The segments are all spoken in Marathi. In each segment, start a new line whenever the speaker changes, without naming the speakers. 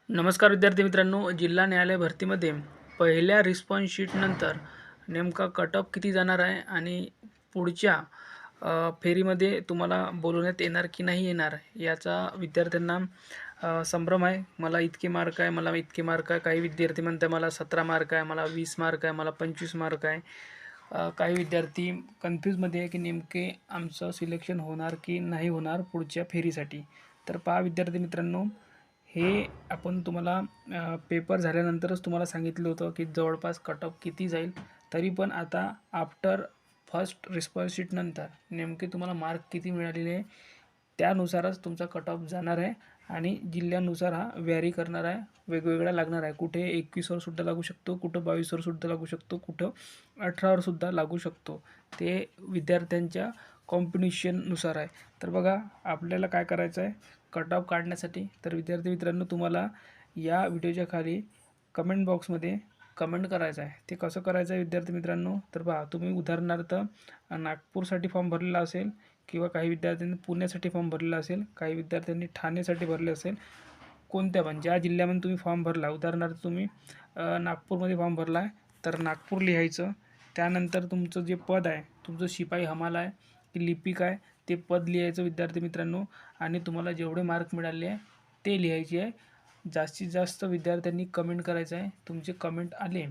नमस्कार विद्यार्थी मित्रांनो, जिल्हा न्यायालय भरतीमध्ये पहिल्या रिस्पॉन्स शीटनंतर नेमका कट ऑफ किती जाणार आहे आणि पुढच्या फेरीमध्ये तुम्हाला बोलवण्यात येणार की नाही येणार याचा विद्यार्थ्यांना संभ्रम आहे. मला इतके मार्क आहे, मला इतके मार्क आहे. काही विद्यार्थी म्हणतात मला 17 मार्क आहे, मला 20 मार्क आहे, मला 25 मार्क आहे. काही विद्यार्थी कन्फ्यूजमध्ये आहे की नेमके आमचं सिलेक्शन होणार की नाही होणार पुढच्या फेरीसाठी. तर पहा विद्यार्थी मित्रांनो, हे आपण तुम्हाला पेपर झाल्यानंतरच तुम्हाला सांगितलं होतं की जवळपास कट ऑफ किती जाईल. तरी पण आता आफ्टर फर्स्ट रिस्पॉन्स शीटनंतर नेमके तुम्हाला मार्क किती मिळालेले आहे त्यानुसारच तुमचा कट ऑफ जाणार आहे आणि जिल्ह्यानुसार हा व्हॅरी करणार आहे, वेगवेगळा लागणार आहे. कुठे 21वर सुद्धा लागू शकतो, कुठं 22वर सुद्धा लागू शकतो, कुठं 18वर सुद्धा लागू शकतो. ते विद्यार्थ्यांच्या कॉम्बिनेशननुसार आहे. तर बघा आपल्याला काय करायचं आहे कट ऑफ काढण्यासाठी. तर विद्यार्थी मित्रांनो, तुम्हाला या व्हिडिओच्या खाली कमेंट बॉक्समध्ये कमेंट करायचं आहे. ते कसं करायचं आहे विद्यार्थी मित्रांनो, तर पहा तुम्ही उदाहरणार्थ नागपूरसाठी फॉर्म भरलेला असेल किंवा काही विद्यार्थ्यांनी पुण्यासाठी फॉर्म भरलेला असेल, काही विद्यार्थ्यांनी ठाणेसाठी भरले असेल. कोणत्या पण ज्या जिल्ह्यामध्ये तुम्ही फॉर्म भरला, उदाहरणार्थ तुम्ही नागपूरमध्ये फॉर्म भरला आहे तर नागपूर लिहायचं. त्यानंतर तुमचं जे पद आहे, तुमचं शिपाई हमाला आहे की लिपिक आहे, ते पद लिहायचं विद्यार्थी मित्रांनो. आणि तुम्हाला जेवढे मार्क मिळाले आहे ते लिहायचे आहे. जास्तीत जास्त विद्यार्थ्यांनी कमेंट करायचं आहे. तुमचे कमेंट आले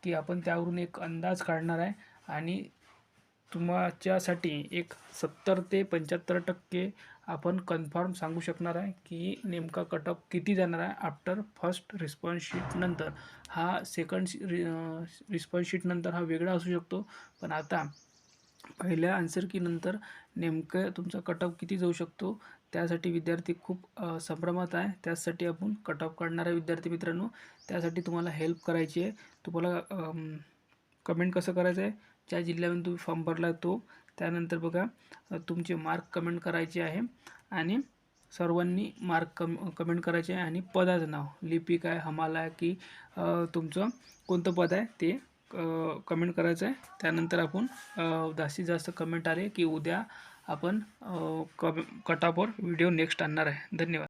की आपण त्यावरून एक अंदाज काढणार आहे आणि तुमच्यासाठी एक 70 ते 75% आपण कन्फर्म सांगू शकणार आहे की नेमका कट ऑफ किती जाणार आहे आफ्टर फर्स्ट रिस्पॉन्स शीटनंतर. हा सेकंड रिस्पॉन्स शीटनंतर हा वेगळा असू शकतो, पण आता पहिल्या आन्सर कीनंतर नेमकं तुमचा कट ऑफ किती जाऊ शकतो त्यासाठी विद्यार्थी खूप संभ्रमात आहे. त्यासाठी आपण कट ऑफ काढणार आहे विद्यार्थी मित्रांनो. त्यासाठी तुम्हाला हेल्प करायची आहे. तुम्हाला कमेंट कसं करायचं आहे, ज्या जिल्ह्यामध्ये तुम्ही फॉर्म भरला तो, त्यानंतर बघा तुमचे मार्क कमेंट करायचे आहे आणि सर्वांनी मार्क कमेंट करायचे आहे आणि पदाचं नाव लिपिक आहे, हमाला आहे की तुमचं कोणतं पद आहे ते कमेंट करायचं आहे. त्यानंतर आपण जास्तीत जास्त कमेंट आले की उद्या आपण कट ऑफवर व्हिडिओ नेक्स्ट आणणार आहे. धन्यवाद.